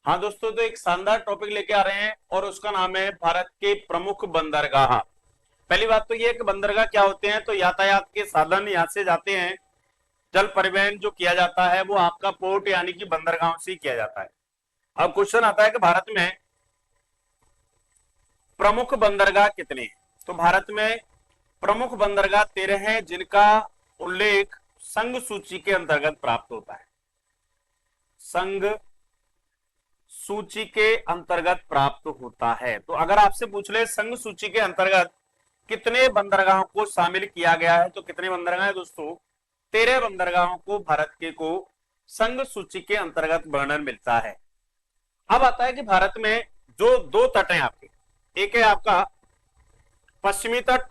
हाँ दोस्तों, तो एक शानदार टॉपिक लेके आ रहे हैं और उसका नाम है भारत के प्रमुख बंदरगाह। पहली बात तो ये है कि बंदरगाह क्या होते हैं। तो यातायात के साधन यहाँ से जाते हैं। जल परिवहन जो किया जाता है वो आपका पोर्ट यानी कि बंदरगाहों से ही किया जाता है। अब क्वेश्चन आता है कि भारत में प्रमुख बंदरगाह कितने हैं। तो भारत में प्रमुख बंदरगाह 13 हैं, जिनका उल्लेख संघ सूची के अंतर्गत प्राप्त होता है। संघ सूची के अंतर्गत प्राप्त होता है। तो अगर आपसे पूछ ले संघ सूची के अंतर्गत कितने बंदरगाहों को शामिल किया गया है, तो कितने बंदरगाह है दोस्तों? 13 बंदरगाहों को भारत के को संघ सूची के अंतर्गत वर्णन मिलता है। अब आता है कि भारत में जो दो तट हैं आपके, एक है आपका पश्चिमी तट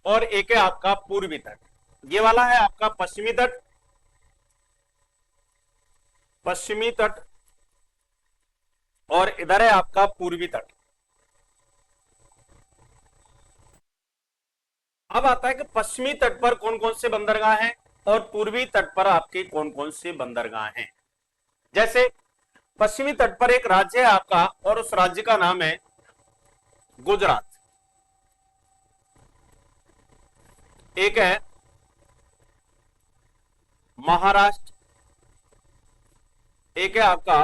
और एक है आपका पूर्वी तट। ये वाला है आपका पश्चिमी तट, पश्चिमी तट, और इधर है आपका पूर्वी तट। अब आता है कि पश्चिमी तट पर कौन कौन से बंदरगाह हैं और पूर्वी तट पर आपके कौन कौन से बंदरगाह हैं। जैसे पश्चिमी तट पर एक राज्य है आपका और उस राज्य का नाम है गुजरात। एक है महाराष्ट्र, एक है आपका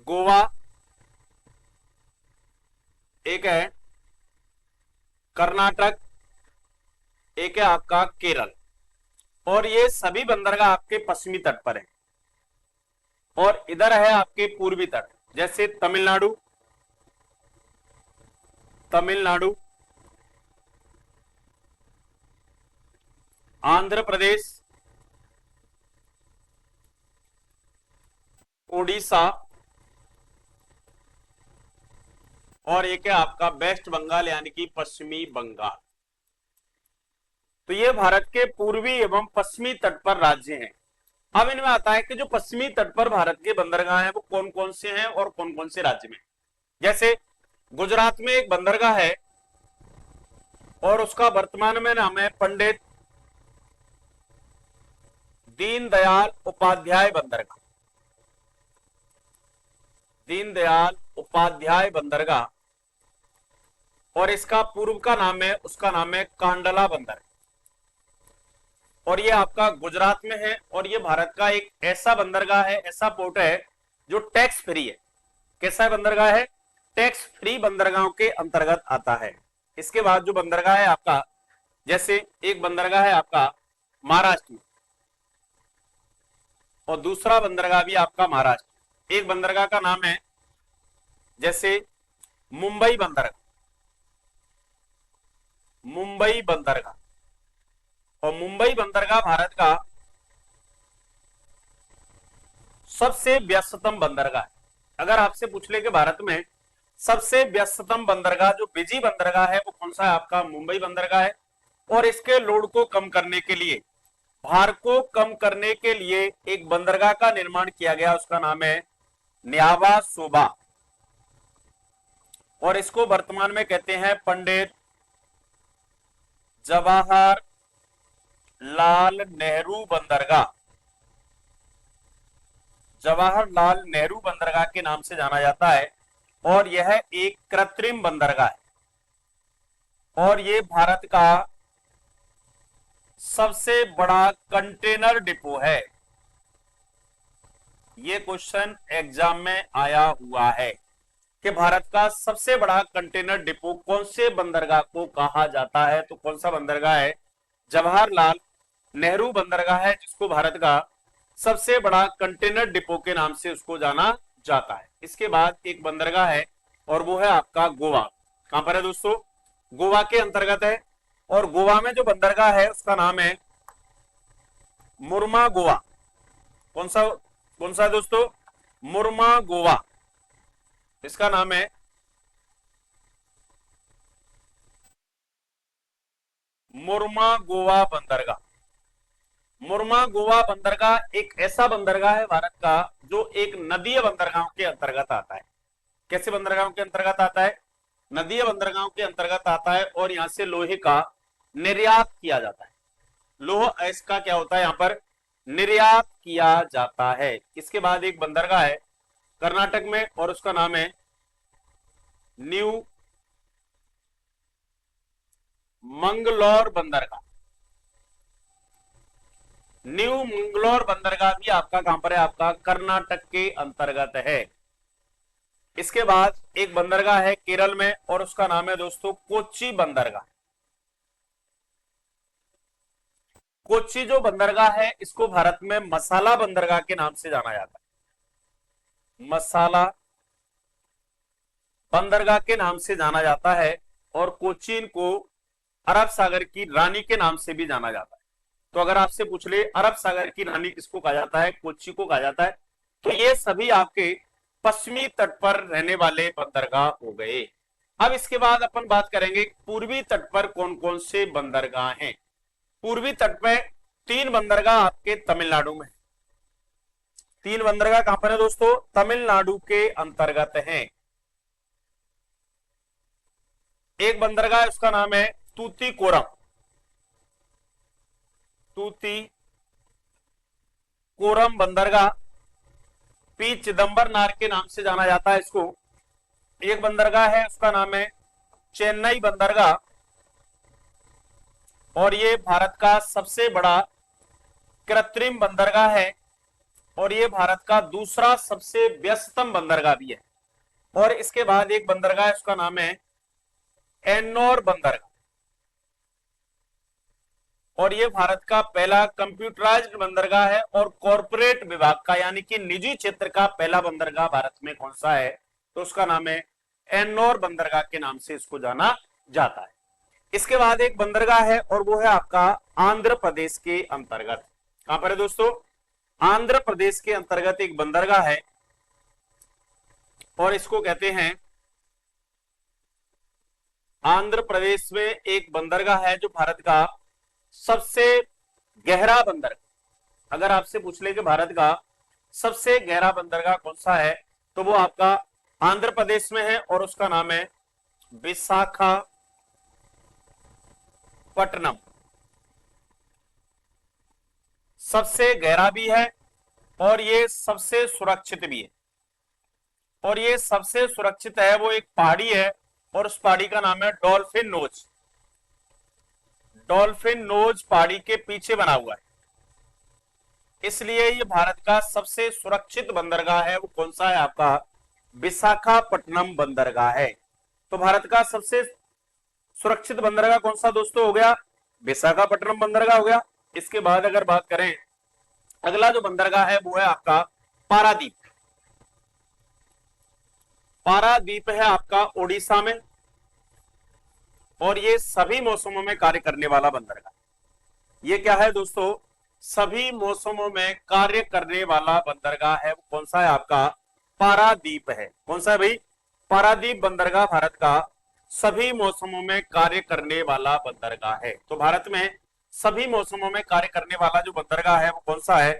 गोवा, एक है कर्नाटक, एक है आपका केरल। और ये सभी बंदरगाह आपके पश्चिमी तट पर हैं। और इधर है आपके पूर्वी तट, जैसे तमिलनाडु, तमिलनाडु, आंध्र प्रदेश, उड़ीसा, और एक है आपका वेस्ट बंगाल यानी कि पश्चिमी बंगाल। तो ये भारत के पूर्वी एवं पश्चिमी तट पर राज्य हैं। अब इनमें आता है कि जो पश्चिमी तट पर भारत के बंदरगाह हैं वो कौन कौन से हैं और कौन कौन से राज्य में। जैसे गुजरात में एक बंदरगाह है और उसका वर्तमान में नाम है पंडित दीनदयाल उपाध्याय बंदरगाह। दीनदयाल उपाध्याय बंदरगाह। और इसका पूर्व का नाम है, उसका नाम है कांडला बंदर। और ये आपका गुजरात में है और ये भारत का एक ऐसा बंदरगाह है, ऐसा पोर्ट है जो टैक्स फ्री है। कैसा बंदरगाह है? टैक्स फ्री बंदरगाहों के अंतर्गत आता है। इसके बाद जो बंदरगाह है आपका, जैसे एक बंदरगाह है आपका महाराष्ट्र में और दूसरा बंदरगाह भी आपका महाराष्ट्र। एक बंदरगाह का नाम है जैसे मुंबई बंदरगाह, मुंबई बंदरगाह। और मुंबई बंदरगाह भारत का सबसे व्यस्ततम बंदरगाह है। अगर आपसे पूछ ले कि भारत में सबसे व्यस्ततम बंदरगाह जो बिजी बंदरगाह है वो कौन सा है, आपका मुंबई बंदरगाह है। और इसके लोड को कम करने के लिए, भार को कम करने के लिए एक बंदरगाह का निर्माण किया गया, उसका नाम है न्यावा सोबा। और इसको वर्तमान में कहते हैं पंडित जवाहर लाल नेहरू बंदरगाह। जवाहरलाल नेहरू बंदरगाह के नाम से जाना जाता है। और यह एक कृत्रिम बंदरगाह है और ये भारत का सबसे बड़ा कंटेनर डिपो है। ये क्वेश्चन एग्जाम में आया हुआ है कि भारत का सबसे बड़ा कंटेनर डिपो कौन से बंदरगाह को कहा जाता है। तो कौन सा बंदरगाह है? जवाहरलाल नेहरू बंदरगाह है, जिसको भारत का सबसे बड़ा कंटेनर डिपो के नाम से उसको जाना जाता है। इसके बाद एक बंदरगाह है और वो है आपका गोवा। कहां पर है दोस्तों? गोवा के अंतर्गत है। और गोवा में जो बंदरगाह है उसका नाम है मुर्मा गोवा। कौन सा है दोस्तों? मुर्मा गोवा, इसका नाम है मुर्मा गोवा बंदरगाह। मुर्मा गोवा बंदरगाह एक ऐसा बंदरगाह है भारत का जो एक नदीय बंदरगाहों के अंतर्गत आता है। कैसे बंदरगाहों के अंतर्गत आता है? नदीय बंदरगाहों के अंतर्गत आता है। और यहां से लोहे का निर्यात किया जाता है। लोह इसका क्या होता है, यहां पर निर्यात किया जाता है। इसके बाद एक बंदरगाह है कर्नाटक में, और उसका नाम है न्यू मंगलौर बंदरगाह। न्यू मंगलौर बंदरगाह भी आपका कहां पर है? आपका कर्नाटक के अंतर्गत है। इसके बाद एक बंदरगाह है केरल में, और उसका नाम है दोस्तों कोच्चि बंदरगाह। कोच्चि जो बंदरगाह है, इसको भारत में मसाला बंदरगाह के नाम से जाना जाता है। मसाला बंदरगाह के नाम से जाना जाता है, और कोचीन को अरब सागर की रानी के नाम से भी जाना जाता है। तो अगर आपसे पूछ ले अरब सागर की रानी किसको कहा जाता है, कोच्चि को कहा जाता है, तो ये सभी आपके पश्चिमी तट पर रहने वाले बंदरगाह हो गए। अब इसके बाद अपन बात करेंगे पूर्वी तट पर कौन कौन से बंदरगाह हैं। पूर्वी तट पे 3 बंदरगाह आपके तमिलनाडु में। 3 बंदरगाह कहां पर है दोस्तों? तमिलनाडु के अंतर्गत हैं। एक बंदरगाह है, उसका नाम है तूतीकोरम। तूतीकोरम बंदरगाह पी चिदंबरनार के नाम से जाना जाता है इसको। एक बंदरगाह है, उसका नाम है चेन्नई बंदरगाह, और ये भारत का सबसे बड़ा कृत्रिम बंदरगाह है, और ये भारत का दूसरा सबसे व्यस्ततम बंदरगाह भी है। और इसके बाद एक बंदरगाह है, उसका नाम है एन्नौर बंदरगाह, और ये भारत का पहला कंप्यूटराइज्ड बंदरगाह है, और कॉरपोरेट विभाग का यानी कि निजी क्षेत्र का पहला बंदरगाह भारत में कौन सा है? तो उसका नाम है एन्नौर बंदरगाह के नाम से इसको जाना जाता है। इसके बाद एक बंदरगाह है, और वो है आपका आंध्र प्रदेश के अंतर्गत। कहां पर है दोस्तों? आंध्र प्रदेश के अंतर्गत एक बंदरगाह है, और इसको कहते हैं, आंध्र प्रदेश में एक बंदरगाह है जो भारत का सबसे गहरा बंदरगाह। अगर आपसे पूछ ले कि भारत का सबसे गहरा बंदरगाह कौन सा है, तो वो आपका आंध्र प्रदेश में है, और उसका नाम है विशाखापट्टनम। सबसे गहरा भी है, और ये सबसे सुरक्षित भी है। और ये सबसे सुरक्षित है, वो एक पहाड़ी है, और उस पहाड़ी का नाम है डॉल्फिन नोज। डॉल्फिन नोज पहाड़ी के पीछे बना हुआ है, इसलिए ये भारत का सबसे सुरक्षित बंदरगाह है। वो कौन सा है? आपका विशाखापट्टनम बंदरगाह है। तो भारत का सबसे सुरक्षित बंदरगाह कौन सा दोस्तों हो गया? विशाखापट्टनम बंदरगाह हो गया। इसके बाद अगर बात करें, अगला जो बंदरगाह है वो है आपका पारादीप। पारादीप है आपका ओडिशा में, और ये सभी मौसमों में कार्य करने वाला बंदरगाह। ये क्या है दोस्तों? सभी मौसमों में कार्य करने वाला बंदरगाह है। वो कौन सा है? आपका पारादीप है। कौन सा है भाई? पारादीप बंदरगाह भारत का सभी मौसमों में कार्य करने वाला बंदरगाह है। तो भारत में सभी मौसमों में कार्य करने वाला जो बंदरगाह है वो कौन सा है?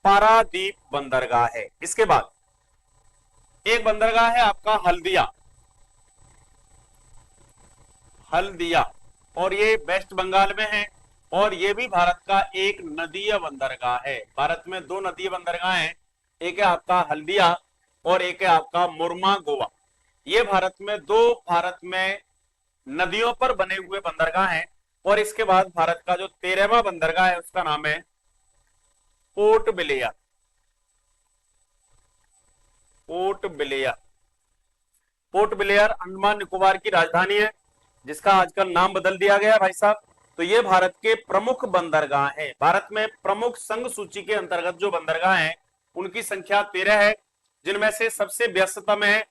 पारादीप बंदरगाह है। इसके बाद एक बंदरगाह है आपका हल्दिया। हल्दिया, और ये वेस्ट बंगाल में है, और ये भी भारत का एक नदीय बंदरगाह है। भारत में 2 नदीय बंदरगाह हैं, एक है आपका हल्दिया और एक है आपका मुर्मा गोवा। ये भारत में नदियों पर बने हुए बंदरगाह हैं। और इसके बाद भारत का जो 13वां बंदरगाह है उसका नाम है port Blair. Port Blair, port Blair Andaman Nicobar की राजधानी है, जिसका आजकल नाम बदल दिया गया भाई साहब। तो ये भारत के प्रमुख बंदरगाह हैं। भारत में प्रमुख संघ सूची के अंतर्गत जो बंदरगाह हैं उनकी संख्या 13 है, जिनमें से सबसे व्यस्ततम है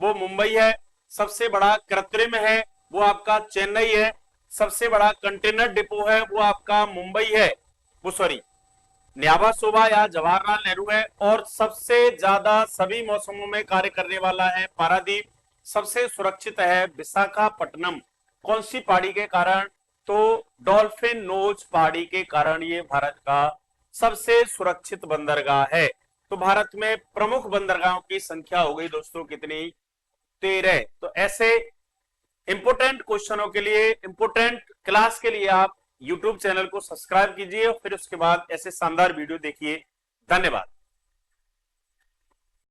वो मुंबई है, सबसे बड़ा कृत्रिम है वो आपका चेन्नई है, सबसे बड़ा कंटेनर डिपो है वो आपका मुंबई है, वो सॉरी न्यावा शोभा या जवाहरलाल नेहरू है, और सबसे ज्यादा सभी मौसमों में कार्य करने वाला है पारादीप। सबसे सुरक्षित है विशाखापट्टनम। कौन सी पहाड़ी के कारण? तो डॉल्फिन नोज पहाड़ी के कारण ये भारत का सबसे सुरक्षित बंदरगाह है। तो भारत में प्रमुख बंदरगाहों की संख्या हो गई दोस्तों कितनी? 13। तो ऐसे इंपोर्टेंट क्वेश्चनों के लिए, इंपोर्टेंट क्लास के लिए आप YouTube चैनल को सब्सक्राइब कीजिए और फिर उसके बाद ऐसे शानदार वीडियो देखिए। धन्यवाद।